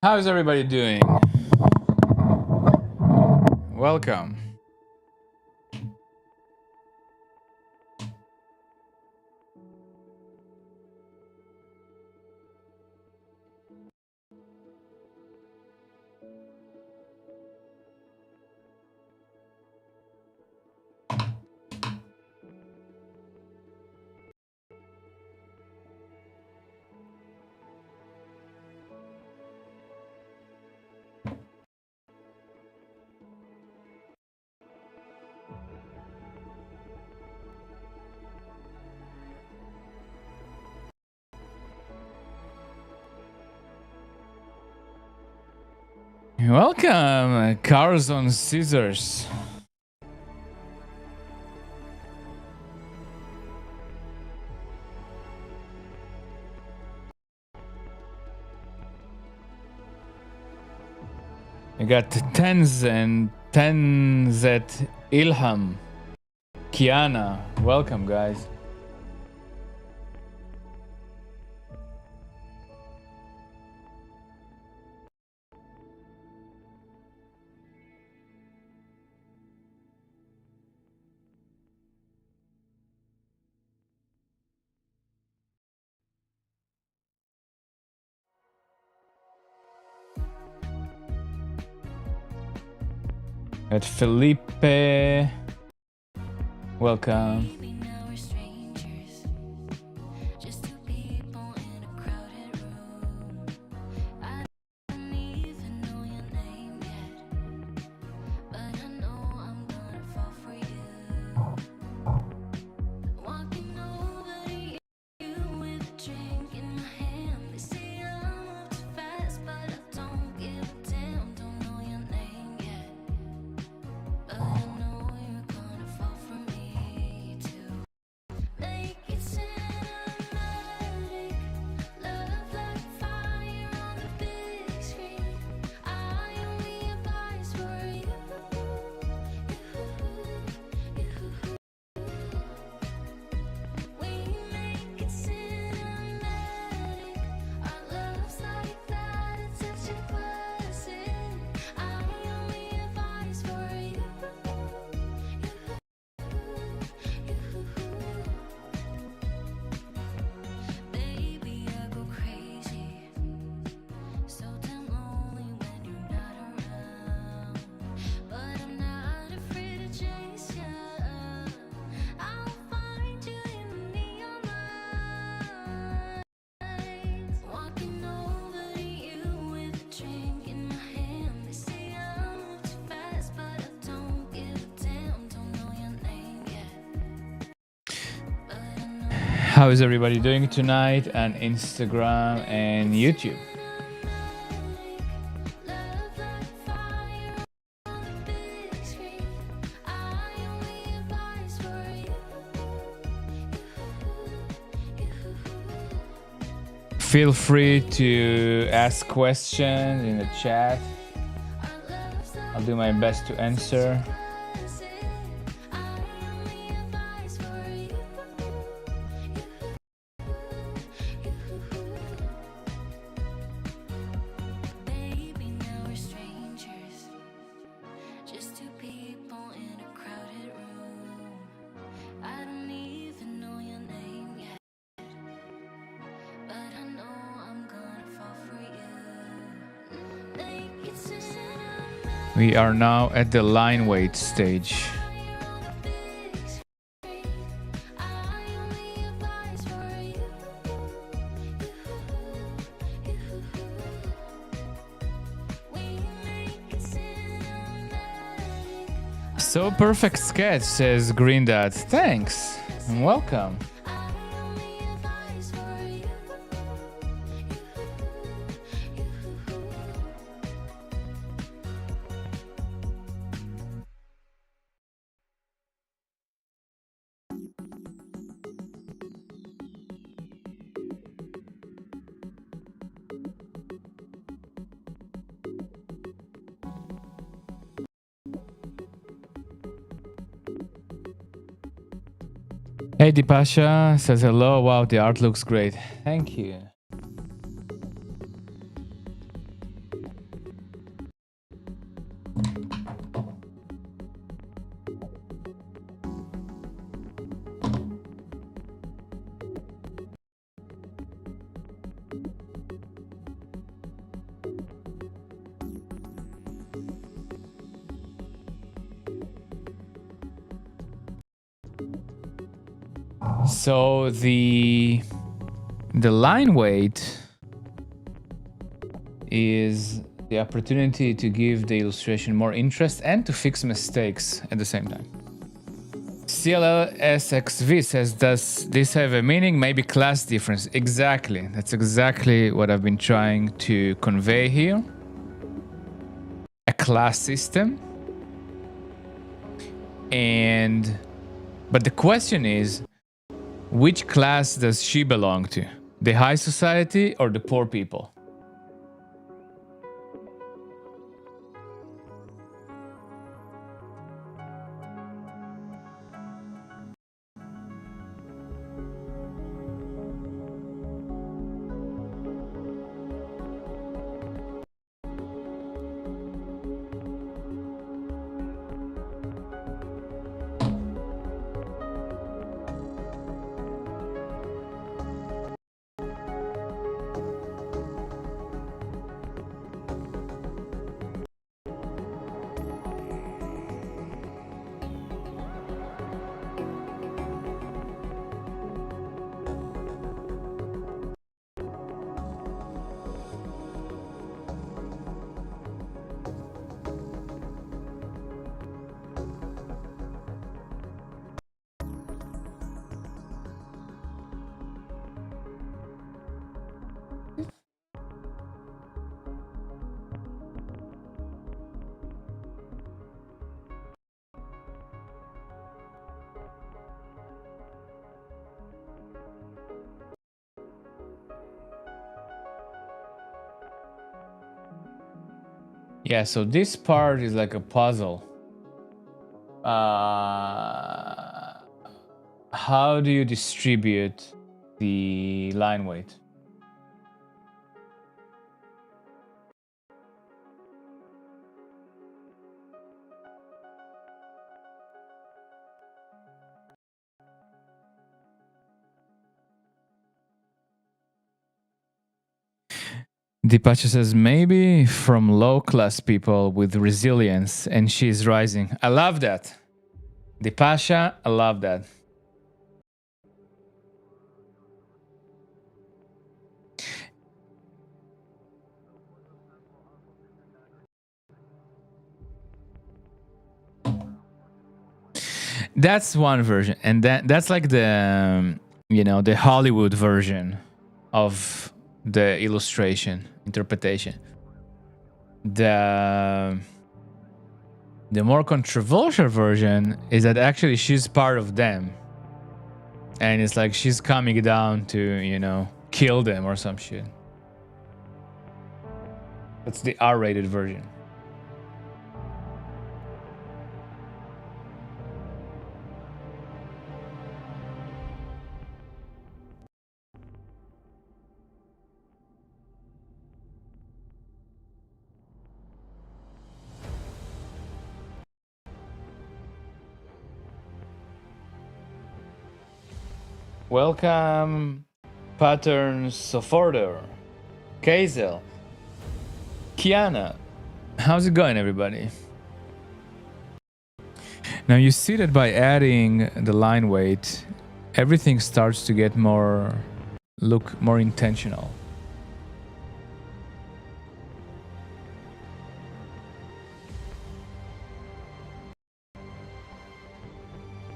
How's everybody doing? Welcome. Welcome, Cars on Scissors. You got Tenzet Ilham, Kiana. Welcome, guys. At Felipe. Welcome. How is everybody doing tonight on Instagram and YouTube? Feel free to ask questions in the chat. I'll do my best to answer. We are now at the line weight stage. So perfect sketch, says Green Dad. Thanks and welcome. Hey, Dipasha says hello. Wow, the art looks great. Thank you. So the line weight is the opportunity to give the illustration more interest and to fix mistakes at the same time. CLLSXV says, does this have a meaning? Maybe class difference. Exactly. That's exactly what I've been trying to convey here. A class system. But the question is, which class does she belong to? The high society or the poor people? Yeah, so this part is like a puzzle. How do you distribute the line weight? Deepacha says, maybe from low-class people with resilience, and she's rising. I love that. Deepacha, I love that. That's one version, and that's like the the Hollywood version of the illustration interpretation. The more controversial version is that actually she's part of them, and it's like she's coming down to kill them or some shit. That's the R-rated version. Welcome, Patterns of Order, Kazel, Kiana. How's it going, everybody? Now you see that by adding the line weight, everything starts to get look more intentional.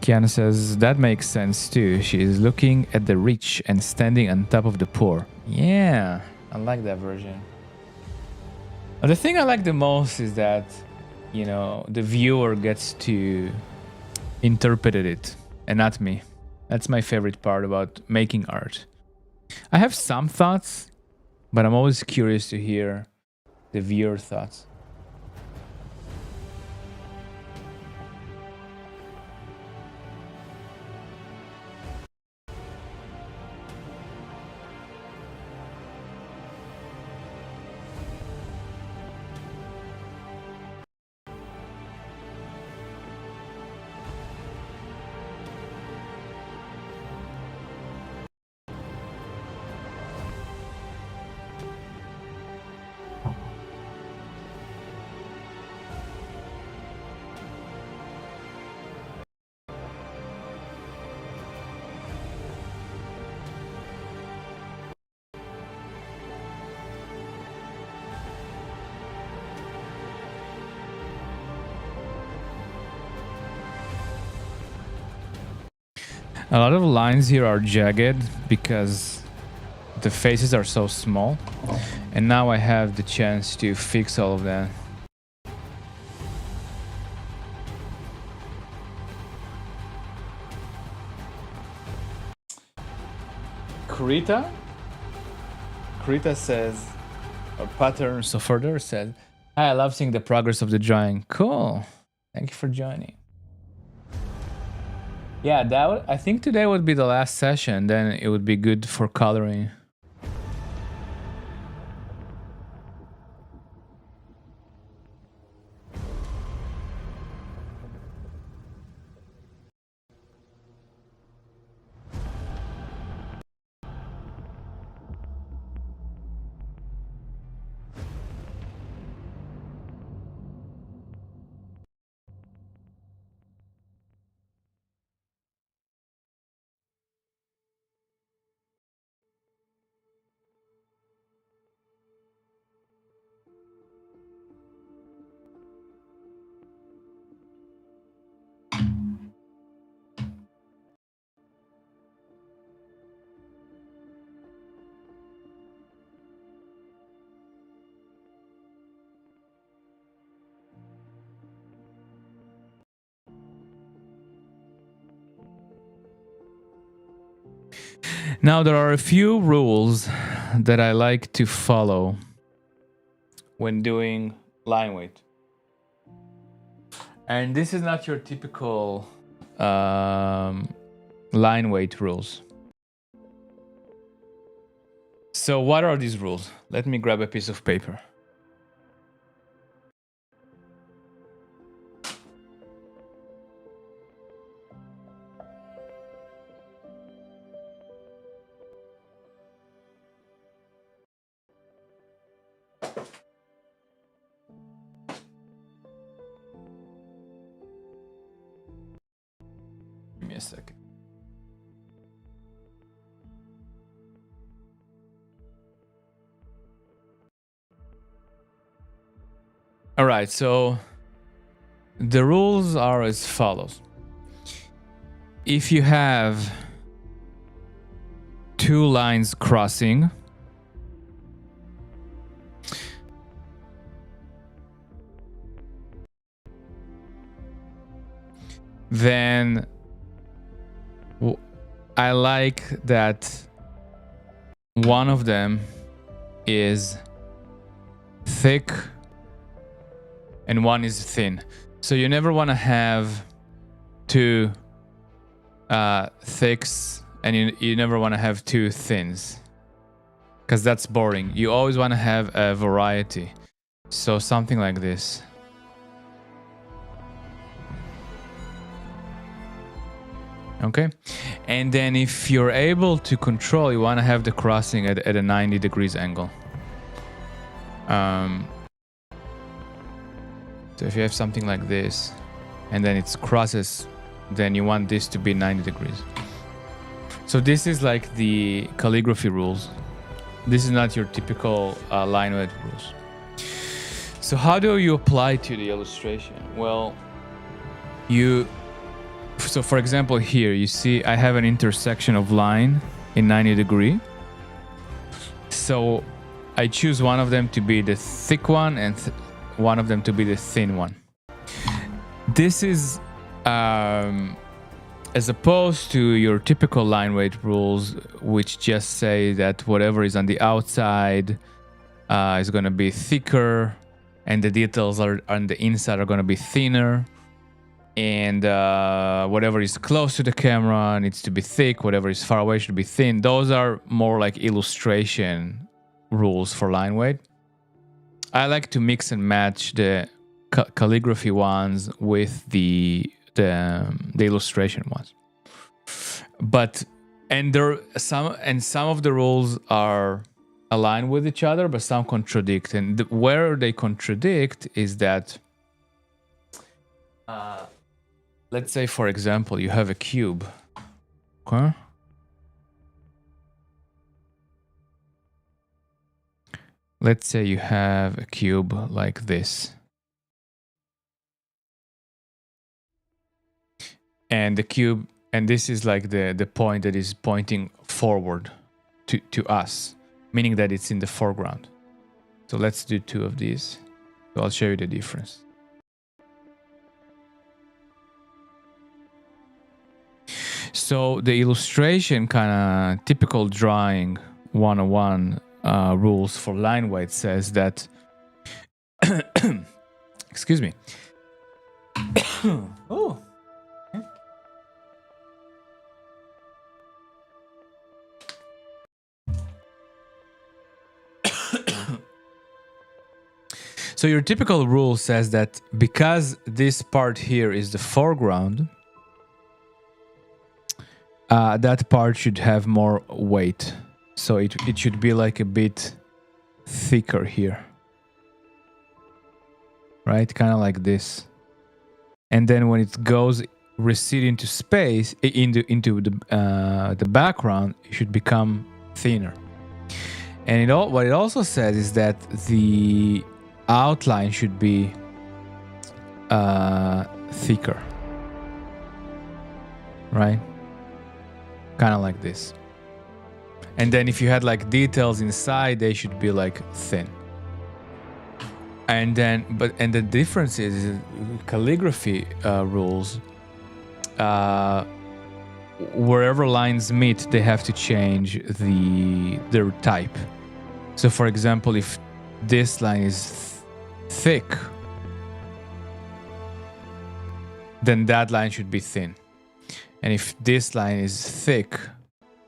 Kiana says, that makes sense too. She is looking at the rich and standing on top of the poor. Yeah, I like that version. The thing I like the most is that, the viewer gets to interpret it and not me. That's my favorite part about making art. I have some thoughts, but I'm always curious to hear the viewer thoughts. A lot of lines here are jagged because the faces are so small, and now I have the chance to fix all of that. Krita says, or Pattern so further said, "Hi, I love seeing the progress of the drawing." Cool. Thank you for joining. Yeah, I think today would be the last session. Then it would be good for coloring. Now, there are a few rules that I like to follow when doing line weight. And this is not your typical line weight rules. So what are these rules? Let me grab a piece of paper. Give me a second. All right, so the rules are as follows. If you have two lines crossing, then I like that one of them is thick and one is thin. So you never want to have two thicks and you never want to have two thins, because that's boring. You always want to have a variety. So something like this. Okay, and then if you're able to control, you want to have the crossing at a 90 degrees angle. So if you have something like this and then it's crosses, then you want this to be 90 degrees. So this is like the calligraphy rules. This is not your typical line weight rules. So how do you apply to the illustration? Well, so for example, here you see I have an intersection of line in 90 degree. So I choose one of them to be the thick one and one of them to be the thin one. This is as opposed to your typical line weight rules, which just say that whatever is on the outside is going to be thicker and the details are on the inside are going to be thinner, and whatever is close to the camera needs to be thick, whatever is far away should be thin. Those are more like illustration rules for line weight. I like to mix and match the calligraphy ones with the illustration ones. But some of the rules are aligned with each other, but some contradict. And where they contradict is that, let's say, for example, you have a cube. Okay. Let's say you have a cube like this. And the cube And this is like the point that is pointing forward to us, meaning that it's in the foreground. So let's do 2 of these. So I'll show you the difference. So the illustration, kind of typical drawing 101 rules for line weight, says that excuse me. Oh. So your typical rule says that because this part here is the foreground, that part should have more weight. So it should be like a bit thicker here. Right? Kind of like this. And then when it goes recede into space, into the background, it should become thinner. And what it also says is that the outline should be thicker, right? Kind of like this. And then if you had like details inside, they should be like thin. And then, and the difference is calligraphy rules. Wherever lines meet, they have to change their type. So, for example, if this line is thick, then that line should be thin. And if this line is thick,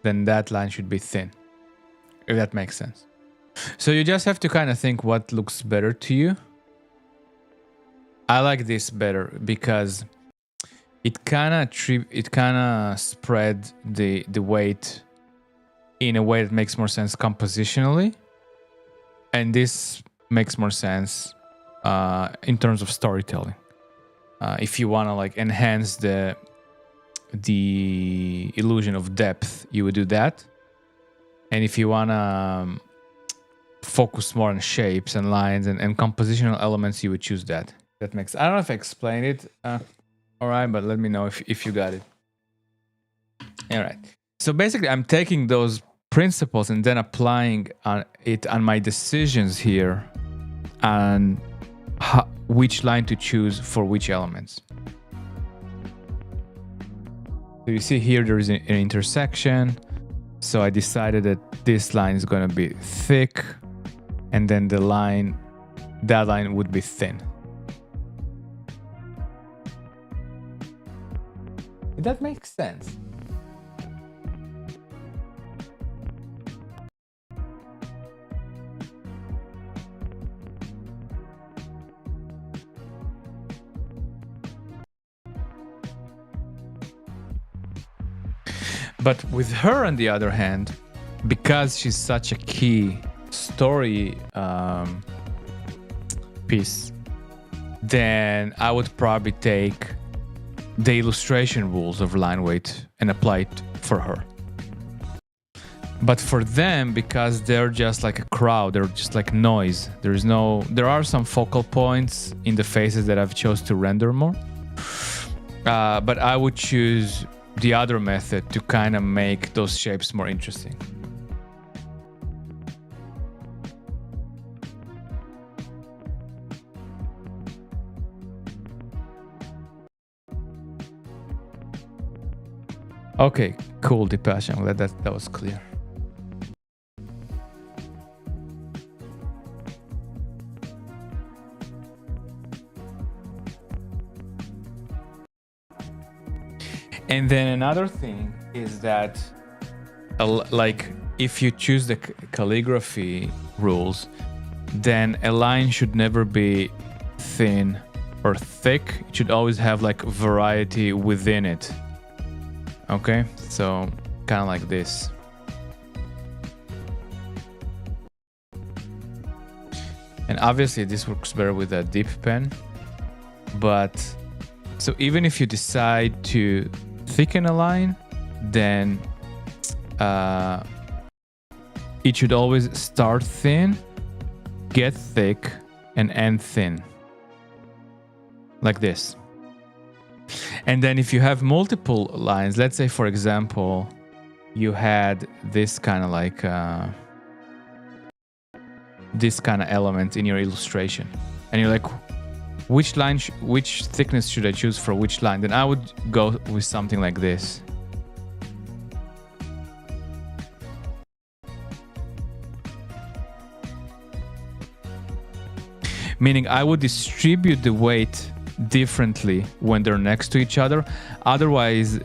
then that line should be thin. If that makes sense. So you just have to kind of think what looks better to you. I like this better because it kind of spread the weight in a way that makes more sense compositionally, and this makes more sense in terms of storytelling. If you want to like enhance the illusion of depth, you would do that. And if you want to focus more on shapes and lines and compositional elements, you would choose that. That makes, I don't know if I explained it all right, but let me know if you got it. All right. So basically, I'm taking those principles and then applying it on my decisions here on which line to choose for which elements. So you see here there is an intersection. So I decided that this line is going to be thick, and then that line would be thin. Did that make sense? But with her, on the other hand, because she's such a key story piece, then I would probably take the illustration rules of line weight and apply it for her. But for them, because they're just like a crowd, they're just like noise. There are some focal points in the faces that I've chose to render more. But I would choose the other method to kind of make those shapes more interesting. Okay, cool, Deepesh. I'm glad that was clear. And then another thing is that, like, if you choose the calligraphy rules, then a line should never be thin or thick. It should always have like variety within it. Okay, so kind of like this. And obviously this works better with a dip pen, but so even if you decide to thicken a line, then it should always start thin, get thick, and end thin, like this. And then if you have multiple lines, let's say, for example, you had this kind of like this kind of element in your illustration, and you're like, which line, which thickness should I choose for which line? Then I would go with something like this. Meaning I would distribute the weight differently when they're next to each other. Otherwise,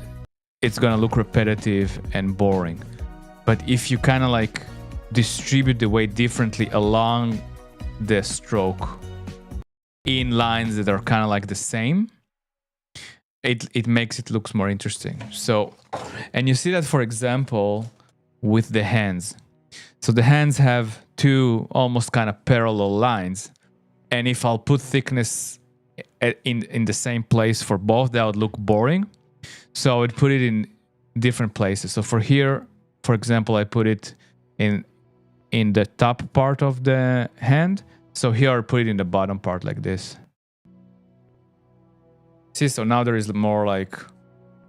it's gonna look repetitive and boring. But if you kind of like distribute the weight differently along the stroke in lines that are kind of like the same, it makes it looks more interesting. So, and you see that, for example, with the hands. So the hands have two almost kind of parallel lines. And if I'll put thickness in the same place for both, that would look boring. So I would put it in different places. So for here, for example, I put it in the top part of the hand. So here I put it in the bottom part like this. See, so now there is more like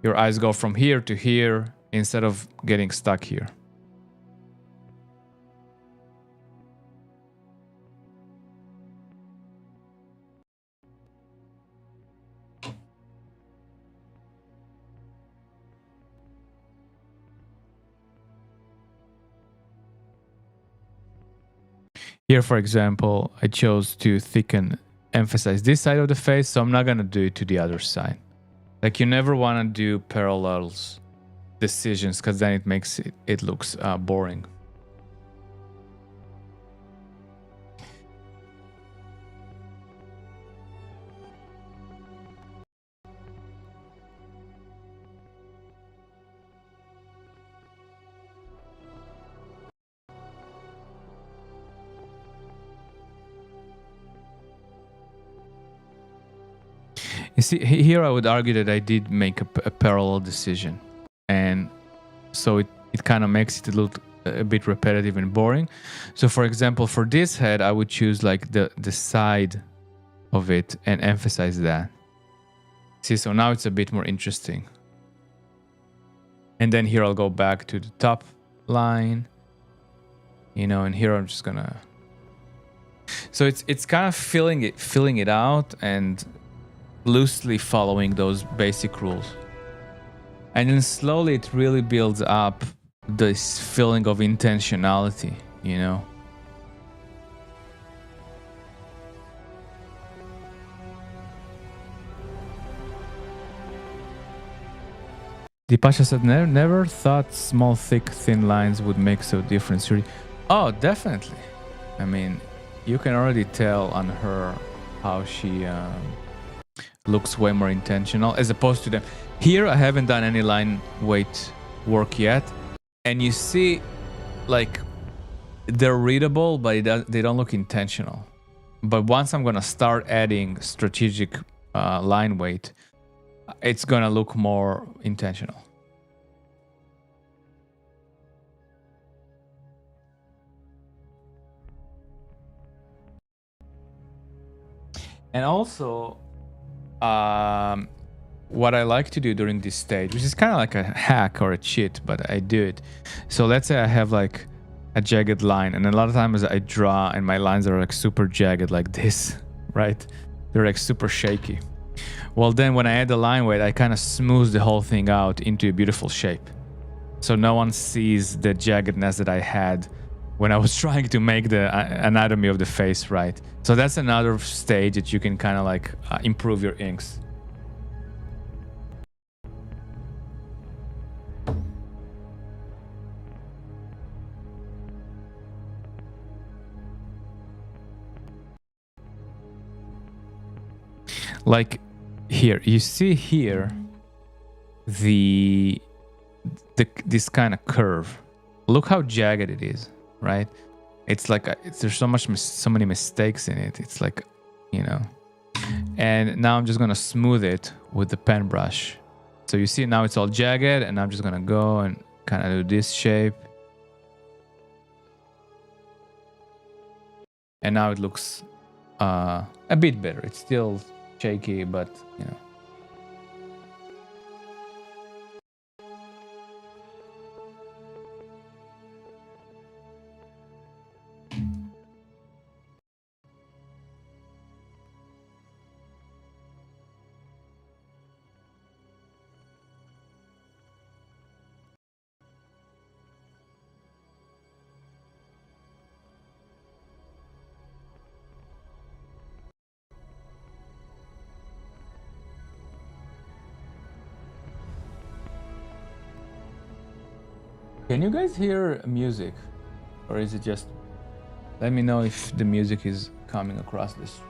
your eyes go from here to here instead of getting stuck here. Here, for example, I chose to emphasize this side of the face, so I'm not going to do it to the other side. Like, you never want to do parallels decisions, because then it makes it looks boring. You see, here I would argue that I did make a parallel decision. And so it kind of makes it look a bit repetitive and boring. So for example, for this head, I would choose like the side of it and emphasize that. See, so now it's a bit more interesting. And then here I'll go back to the top line, you know, and here I'm just gonna... So it's kind of filling it out and loosely following those basic rules. And then slowly it really builds up this feeling of intentionality, you know? Deepasha said, never thought small, thick, thin lines would make so difference. Oh, definitely. I mean, you can already tell on her how she looks way more intentional as opposed to them. Here, I haven't done any line weight work yet. And you see, like, they're readable, but they don't look intentional. But once I'm going to start adding strategic line weight, it's going to look more intentional. And also, what I like to do during this stage, which is kind of like a hack or a cheat, but I do it. So let's say I have like a jagged line, and a lot of times I draw and my lines are like super jagged like this, right? They're like super shaky. Well, then when I add the line weight, I kind of smooth the whole thing out into a beautiful shape. So no one sees the jaggedness that I had when I was trying to make the anatomy of the face right. So that's another stage that you can kind of like improve your inks. Like here, you see here this kind of curve. Look how jagged it is, right? It's like there's so many mistakes in it. It's like, you know. And now I'm just gonna smooth it with the pen brush. So you see now it's all jagged, and I'm just gonna go and kind of do this shape. And now it looks a bit better. It's still shaky, but you know. Can you guys hear music? Or is it just... Let me know if the music is coming across this.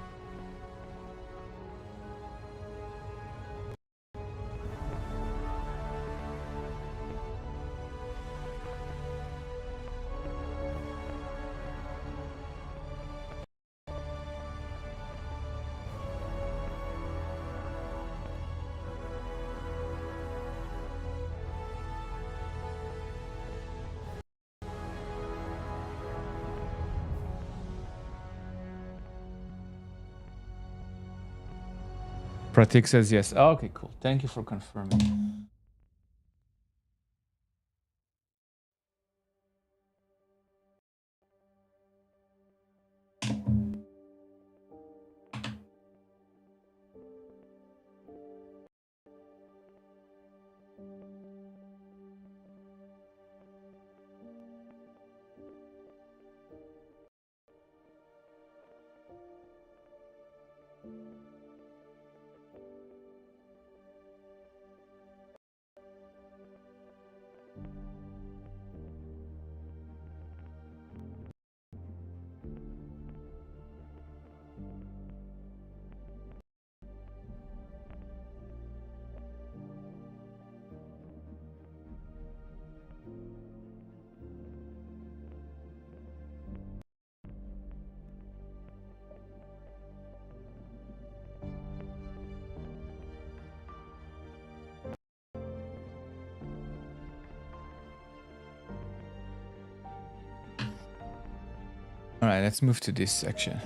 Pratik says yes. Oh, okay, cool. Thank you for confirming. All right, let's move to this section.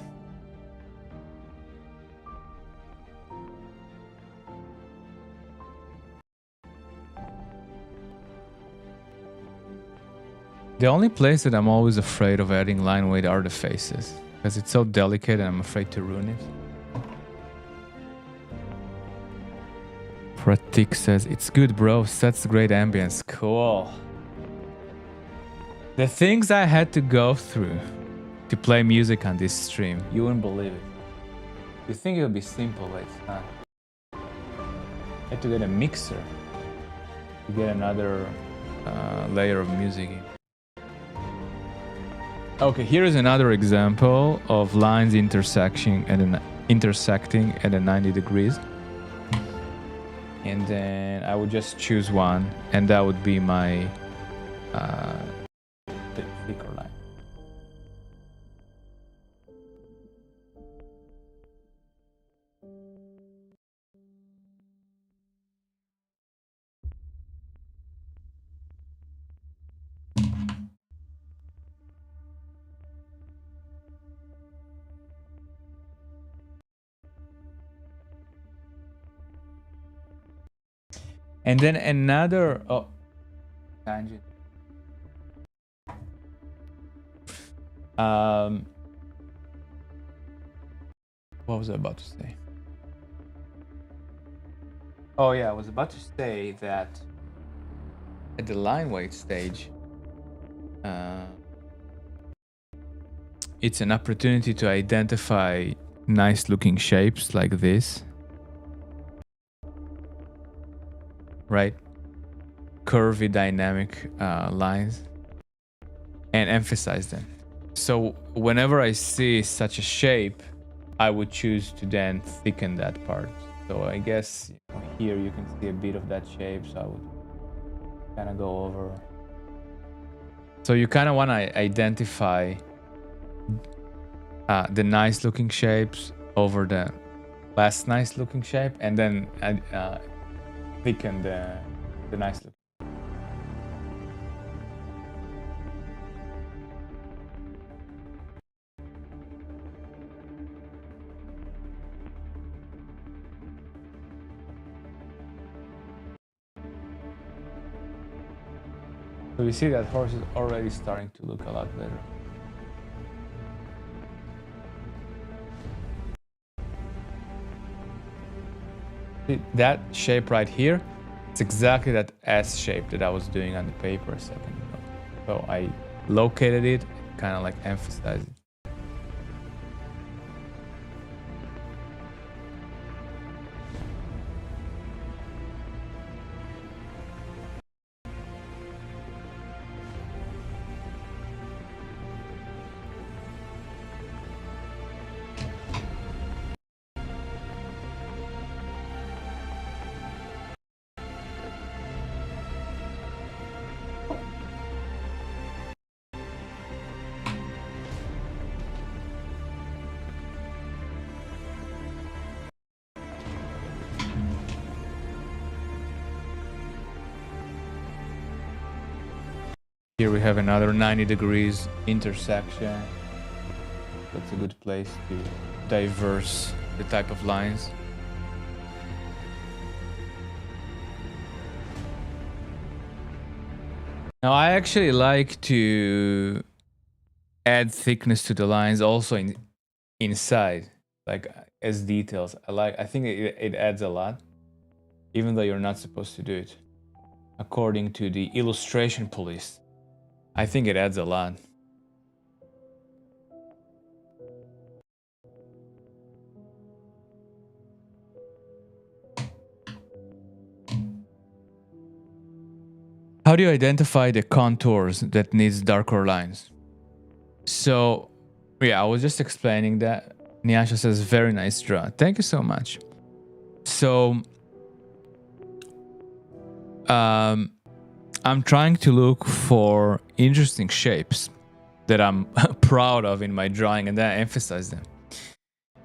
The only place that I'm always afraid of adding line weight are the faces, because it's so delicate and I'm afraid to ruin it. Pratik says, it's good, bro. Sets great ambience. Cool. The things I had to go through to play music on this stream, you wouldn't believe it. You think it would be simple, but it's not. I had to get a mixer to get another layer of music in. Okay, here is another example of lines intersecting at a 90 degrees. And then I would just choose one, and that would be my thicker line. And then another tangent. What was I about to say? Oh yeah, I was about to say that at the line weight stage, it's an opportunity to identify nice looking shapes like this. Right? Curvy dynamic lines and emphasize them. So whenever I see such a shape, I would choose to then thicken that part. So I guess here you can see a bit of that shape, so I would kind of go over. So you kind of want to identify the nice looking shapes over the less nice looking shape, and then thicken the nice look. So we see that horse is already starting to look a lot better. See, that shape right here, it's exactly that S shape that I was doing on the paper a second ago. So I located it, kind of like emphasized it. Here we have another 90 degrees intersection. That's a good place to diverse the type of lines. Now I actually like to add thickness to the lines also inside, like as details. I think it adds a lot, even though you're not supposed to do it. According to the illustration police, I think it adds a lot. How do you identify the contours that needs darker lines? So, yeah, I was just explaining that. Nyasha says, very nice draw. Thank you so much. So, I'm trying to look for interesting shapes that I'm proud of in my drawing, and then I emphasize them.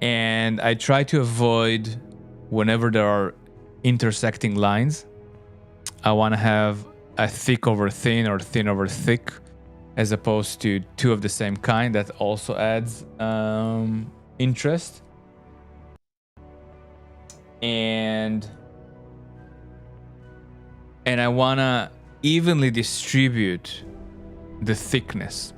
And I try to avoid, whenever there are intersecting lines, I want to have a thick over thin or thin over thick, as opposed to two of the same kind. That also adds interest. And I want to evenly distribute the thickness.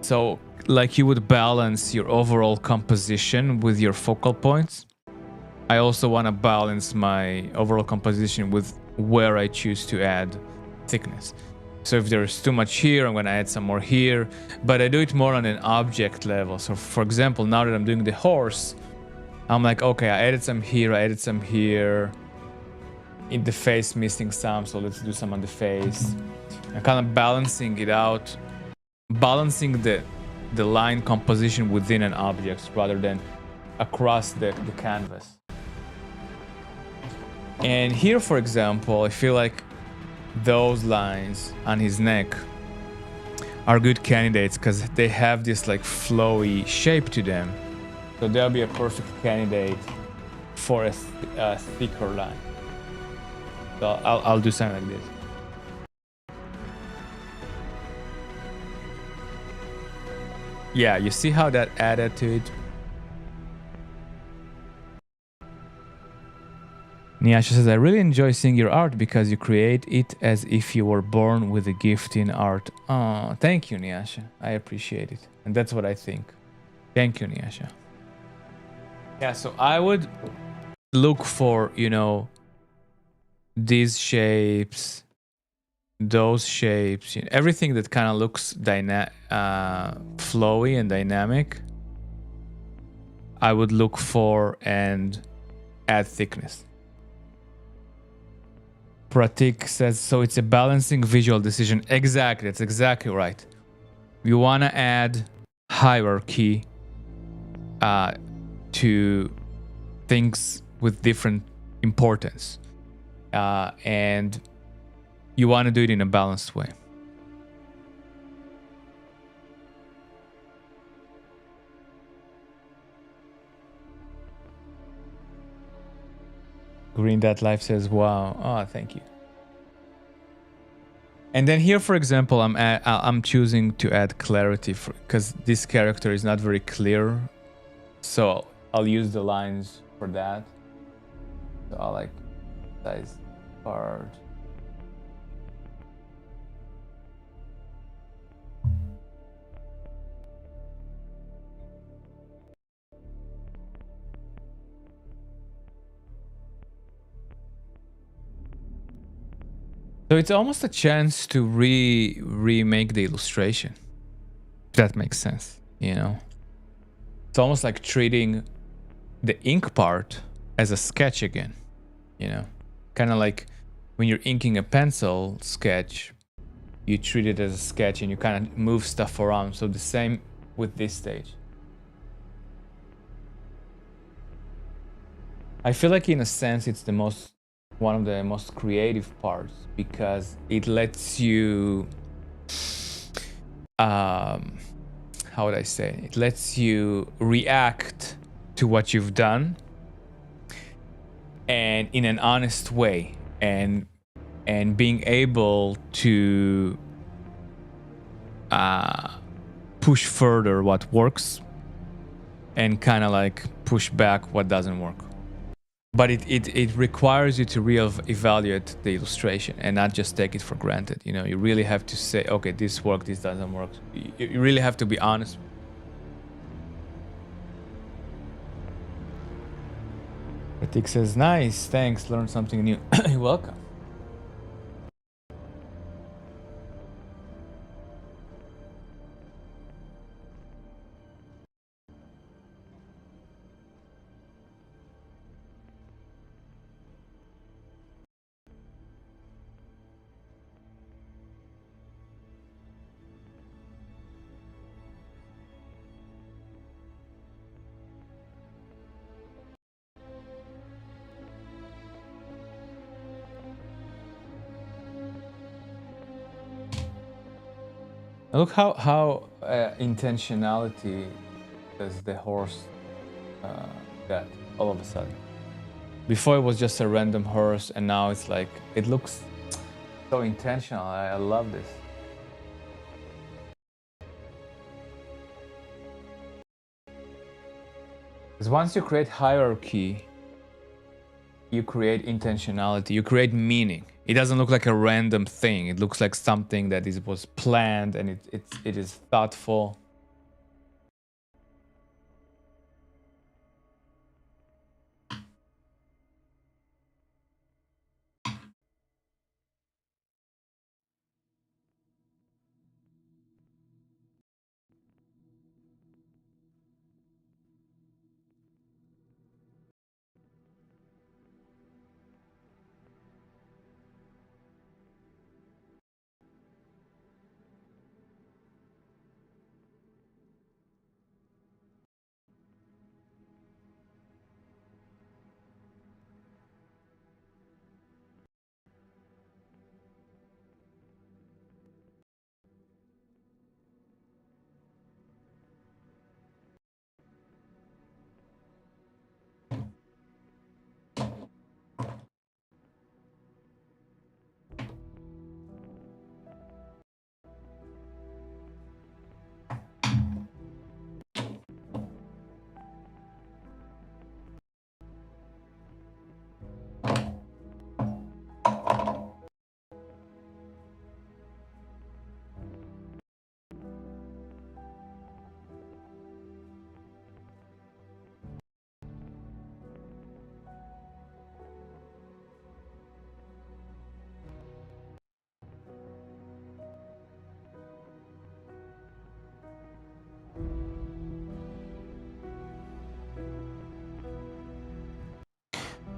So like you would balance your overall composition with your focal points, I also want to balance my overall composition with where I choose to add thickness. So if there's too much here, I'm going to add some more here, but I do it more on an object level. So for example, now that I'm doing the horse, I'm like, okay, I added some here, I added some here. In the face, missing some, so let's do some on the face. I'm kind of balancing it out, balancing the line composition within an object rather than across the canvas. And here, for example, I feel like those lines on his neck are good candidates because they have this like flowy shape to them. So they'll be a perfect candidate for a thicker line. So I'll do something like this. Yeah, you see how that added to it? Nyasha says, I really enjoy seeing your art because you create it as if you were born with a gift in art. Oh, thank you, Nyasha. I appreciate it. And that's what I think. Thank you, Nyasha. Yeah, so I would look for, you know, these shapes, those shapes, you know, everything that kind of looks flowy and dynamic. I would look for and add thickness. Pratik says, so it's a balancing visual decision. Exactly, that's exactly right. You want to add hierarchy to things with different importance. And you want to do it in a balanced way. Green That Life says, wow. Oh, thank you. And then here, for example, I'm choosing to add clarity because this character is not very clear. So I'll use the lines for that. So I'll like size part. So it's almost a chance to remake the illustration. If that makes sense, you know? It's almost like treating the ink part as a sketch again, you know? Kind of like when you're inking a pencil sketch, you treat it as a sketch and you kind of move stuff around. So the same with this stage. I feel like in a sense it's one of the most creative parts because it lets you how would I say, it lets you react to what you've done and in an honest way and and being able to push further what works and kind of like push back what doesn't work. But it requires you to evaluate the illustration and not just take it for granted. You know, you really have to say, okay, this worked, this doesn't work. You really have to be honest. Pratik says, nice, thanks, learned something new. You're welcome. Look how intentionality does the horse get all of a sudden. Before it was just a random horse, and now it's like it looks so intentional. I love this. Because once you create hierarchy, you create intentionality, you create meaning. It doesn't look like a random thing. It looks like something that was planned and it is thoughtful.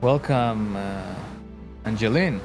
Welcome, Angeline.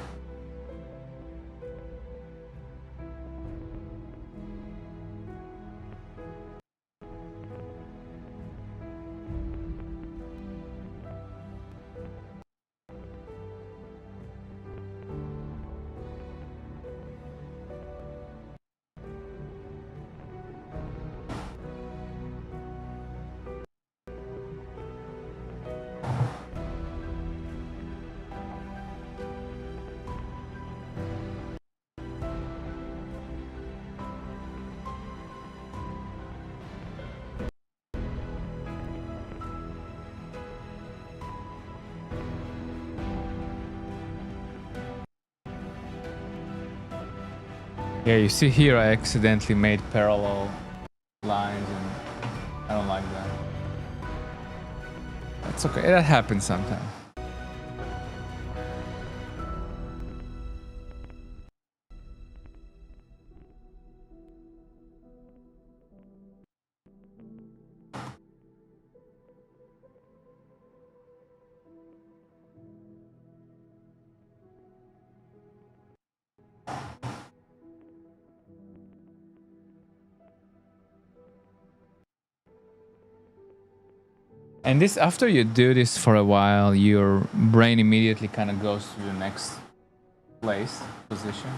Yeah, you see here I accidentally made parallel lines and I don't like that. That's okay, that happens sometimes. And this, after you do this for a while, your brain immediately kind of goes to the next position.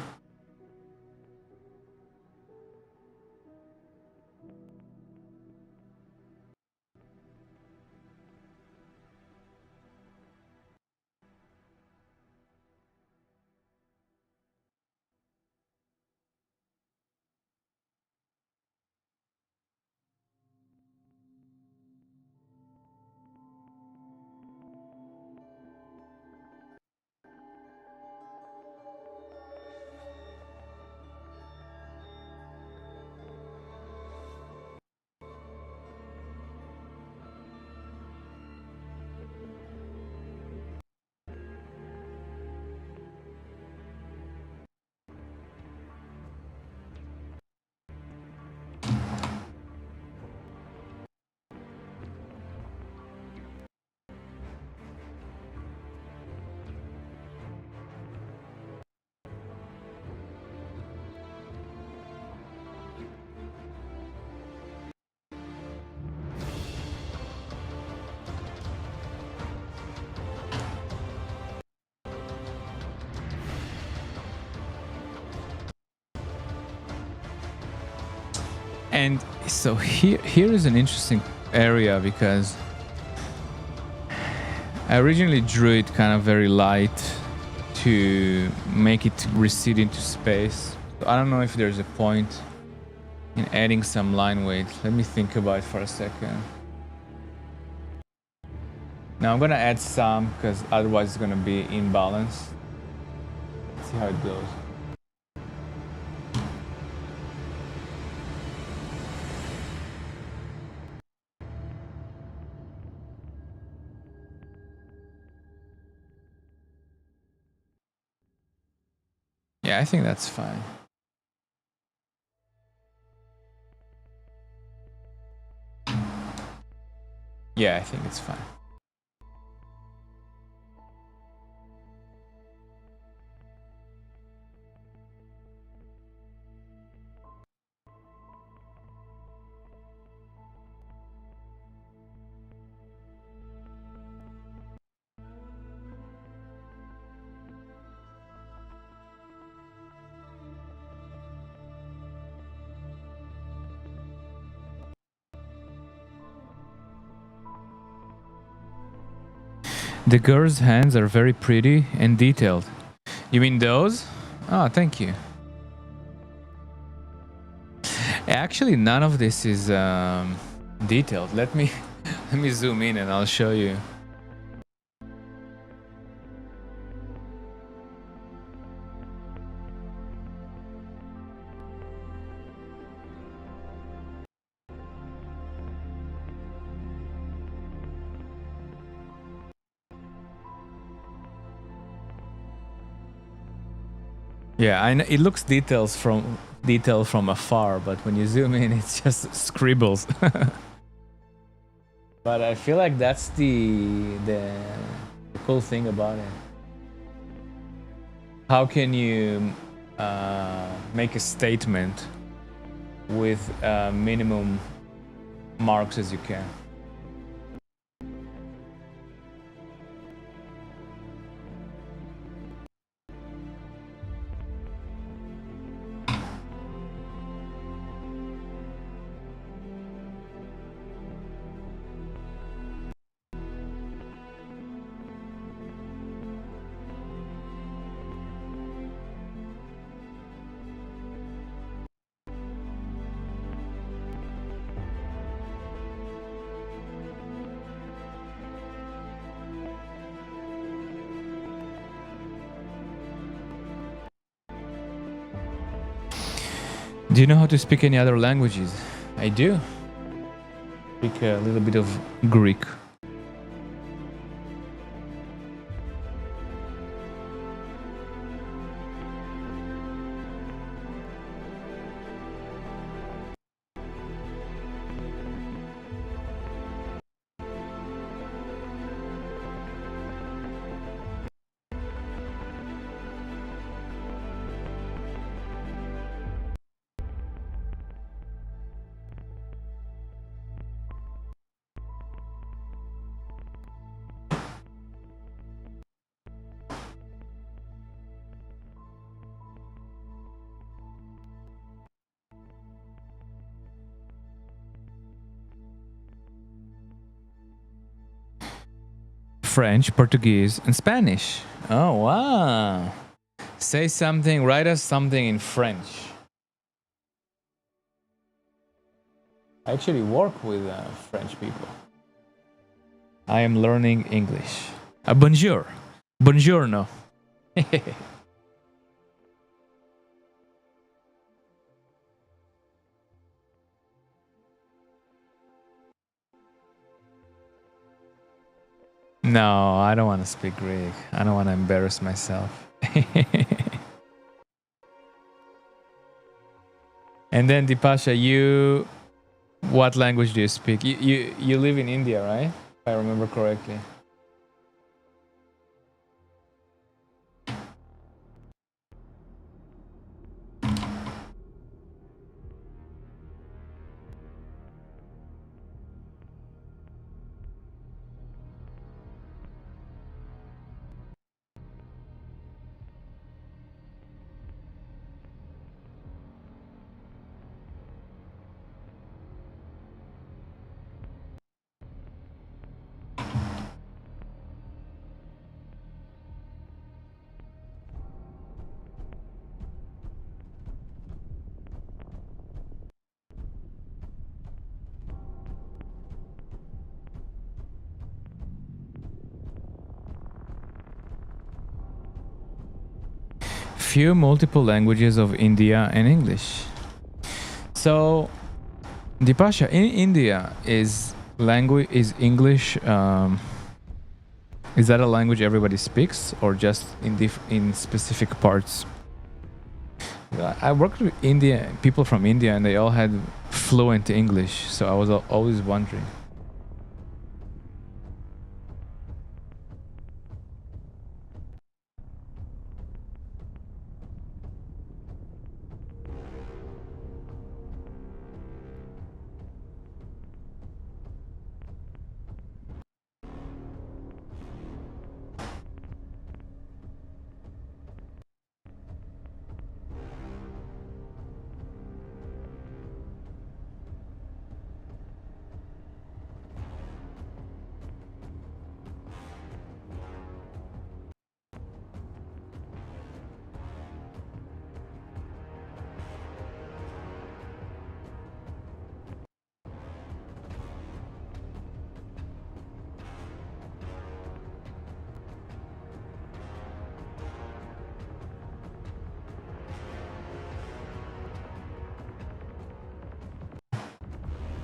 And so here is an interesting area because I originally drew it kind of very light to make it recede into space. So I don't know if there's a point in adding some line weight. Let me think about it for a second. Now I'm gonna add some because otherwise it's gonna be imbalanced. Let's see how it goes. Yeah, I think that's fine. Yeah, I think it's fine. The girl's hands are very pretty and detailed. You mean those? Oh, thank you. Actually, none of this is detailed. Let me zoom in and I'll show you. Yeah, I know it looks detailed from afar, but when you zoom in, it's just scribbles. But I feel like that's the cool thing about it. How can you make a statement with minimum marks as you can? Do you know how to speak any other languages? I do. Speak a little bit of Greek. French, Portuguese, and Spanish. Oh, wow. Say something, write us something in French. I actually work with French people. I am learning English. Bonjour. Buongiorno. No, I don't want to speak Greek. I don't want to embarrass myself. And then Dipasha, you, what language do you speak? You live in India, right? If I remember correctly. few multiple languages of India and English. So, Dipasha, in India, is English? Is that a language everybody speaks, or just in specific parts? I worked with people from India, and they all had fluent English. So I was always wondering.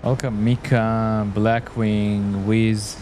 Welcome, Mika, Blackwing, Wiz.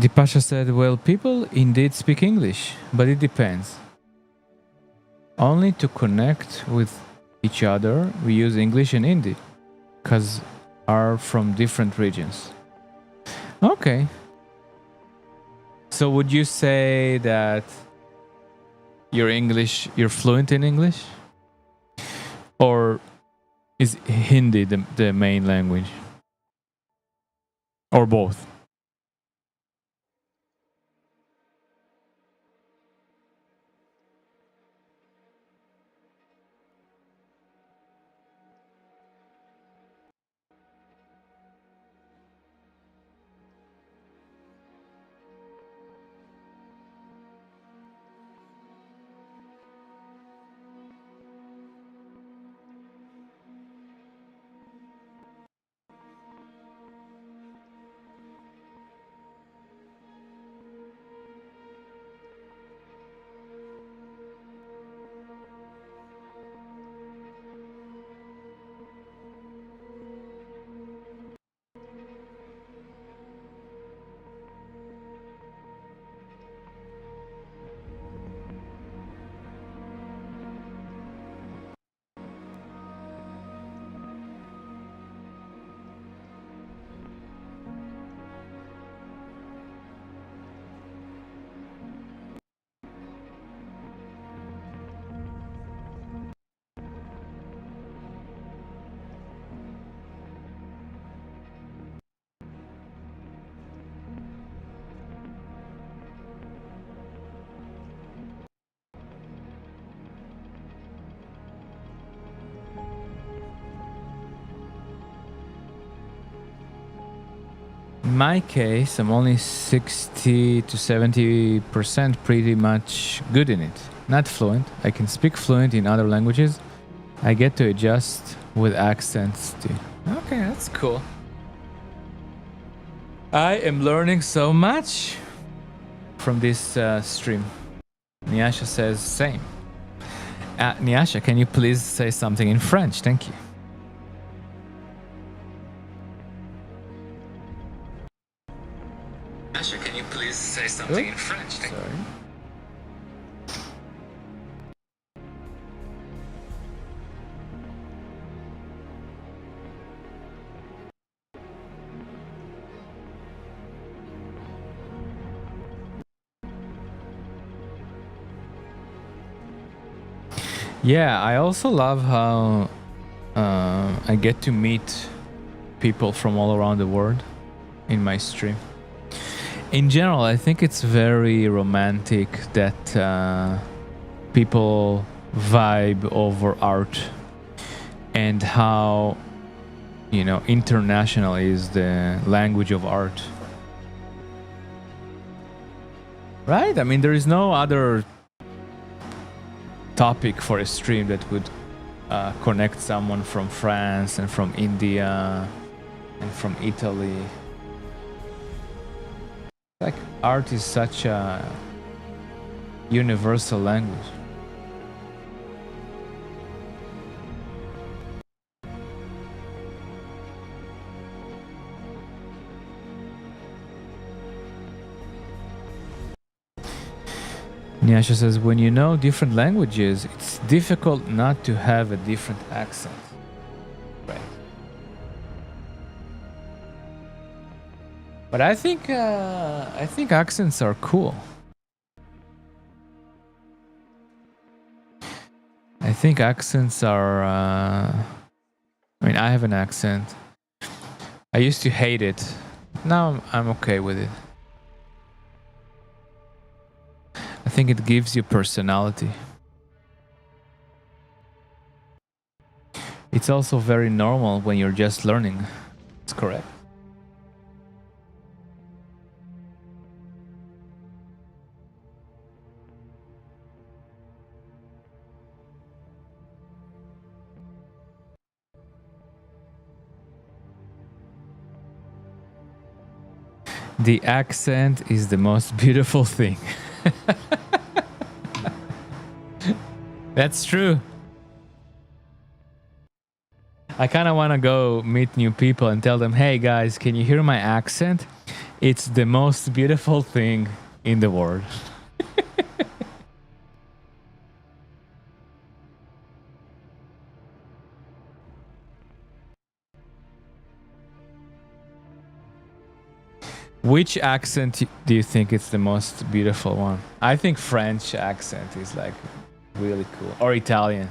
Dipasha said, well, people indeed speak English, but it depends. Only to connect with each other, we use English and Hindi, because are from different regions. Okay. So would you say that you're fluent in English? Or is Hindi the main language? Or both? In my case, I'm only 60 to 70% pretty much good in it. Not fluent. I can speak fluent in other languages. I get to adjust with accents too. Okay, that's cool. I am learning so much from this stream. Nyasha says same. Nyasha, can you please say something in French? Thank you. Asher, can you please say something in French? Sorry. Yeah, I also love how I get to meet people from all around the world in my stream. In general, I think it's very romantic that people vibe over art and how, you know, international is the language of art. Right? I mean, there is no other topic for a stream that would connect someone from France and from India and from Italy. Like, art is such a universal language. Nyasha says, when you know different languages, it's difficult not to have a different accent. Right. But I think accents are cool. I think accents are. I mean, I have an accent. I used to hate it. Now I'm okay with it. I think it gives you personality. It's also very normal when you're just learning. It's correct. The accent is the most beautiful thing. That's true. I kind of want to go meet new people and tell them, hey guys, can you hear my accent? It's the most beautiful thing in the world. Which accent do you think is the most beautiful one? I think French accent is like really cool. Or Italian.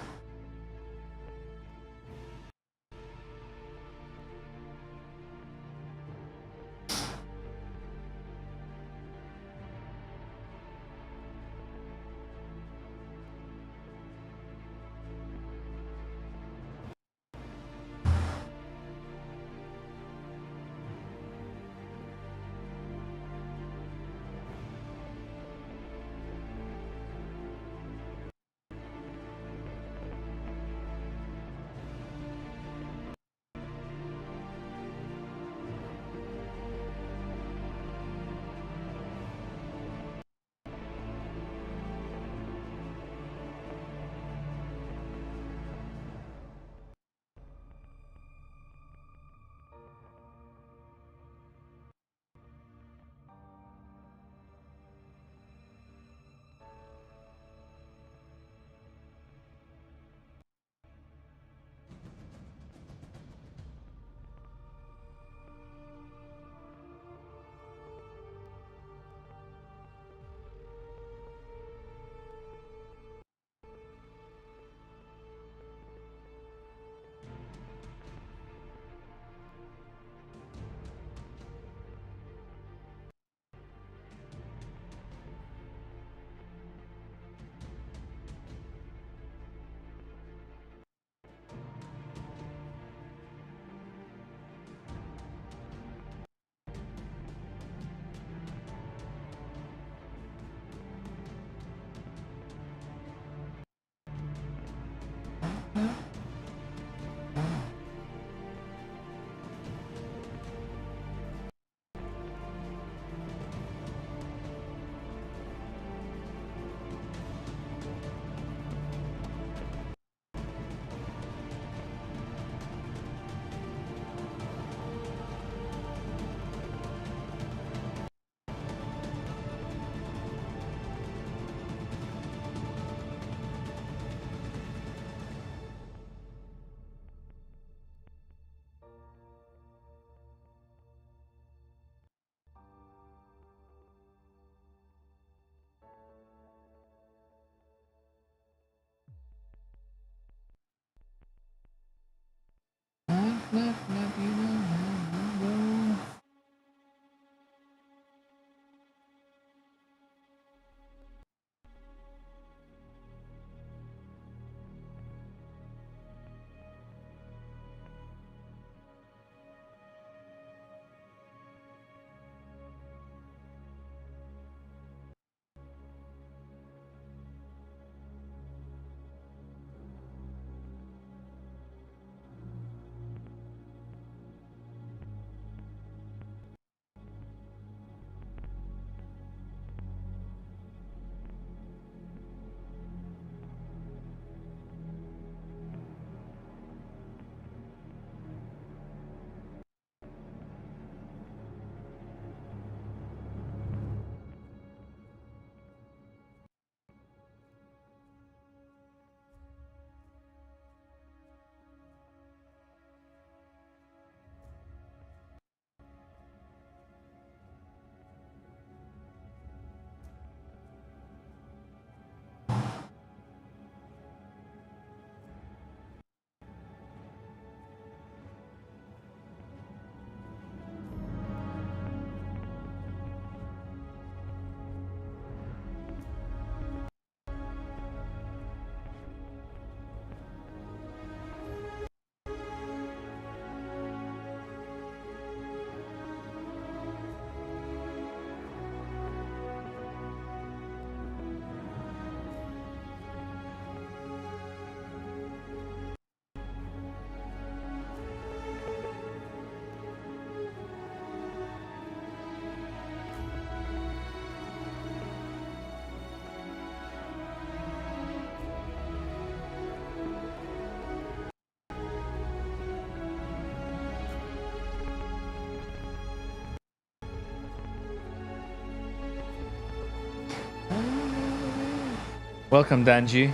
Welcome, Danji.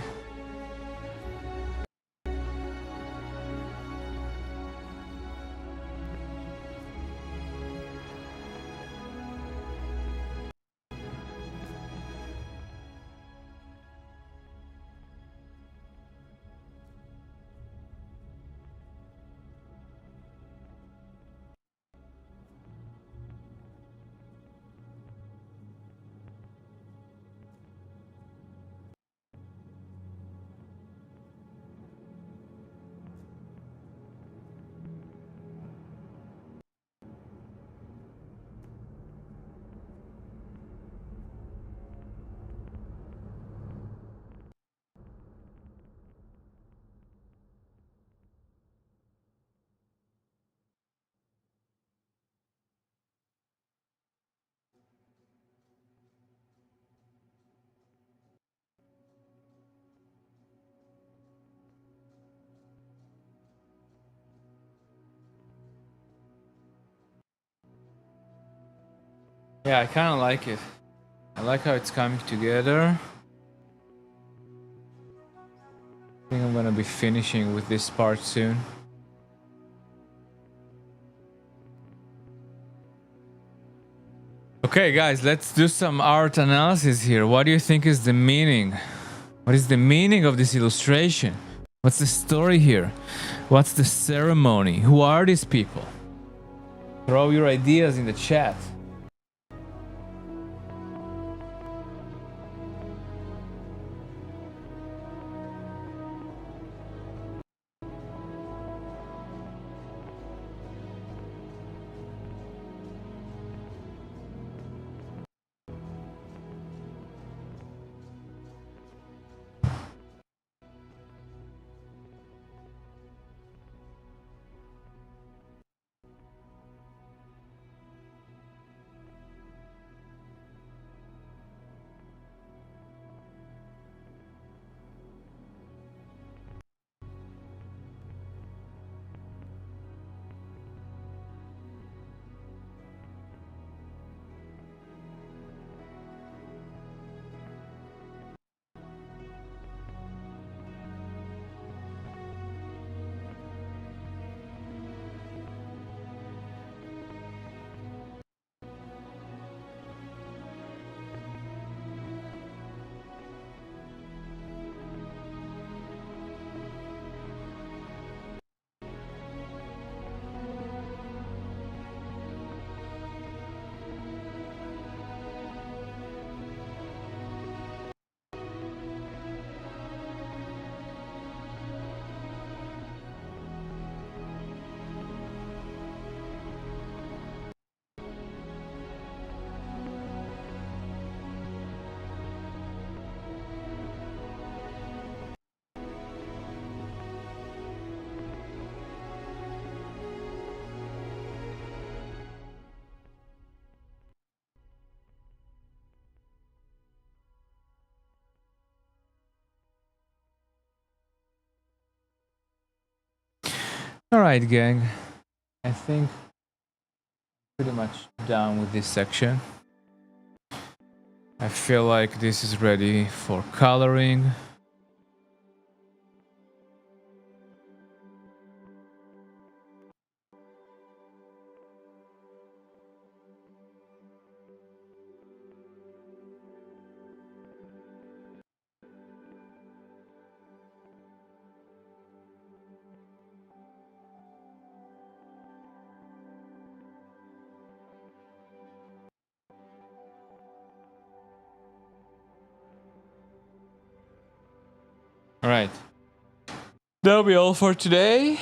Yeah, I kind of like it. I like how it's coming together. I think I'm gonna be finishing with this part soon. Okay, guys, let's do some art analysis here. What do you think is the meaning? What is the meaning of this illustration? What's the story here? What's the ceremony? Who are these people? Throw your ideas in the chat. All right, gang. I think pretty much done with this section. I feel like this is ready for coloring. All right. That'll be all for today.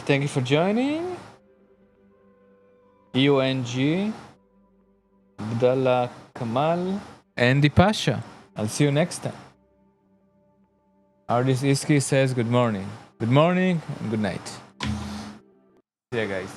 Thank you for joining. UNG, Abdallah Kamal, Andy Pasha. I'll see you next time. Artist Iski says good morning. Good morning and good night. See ya, guys.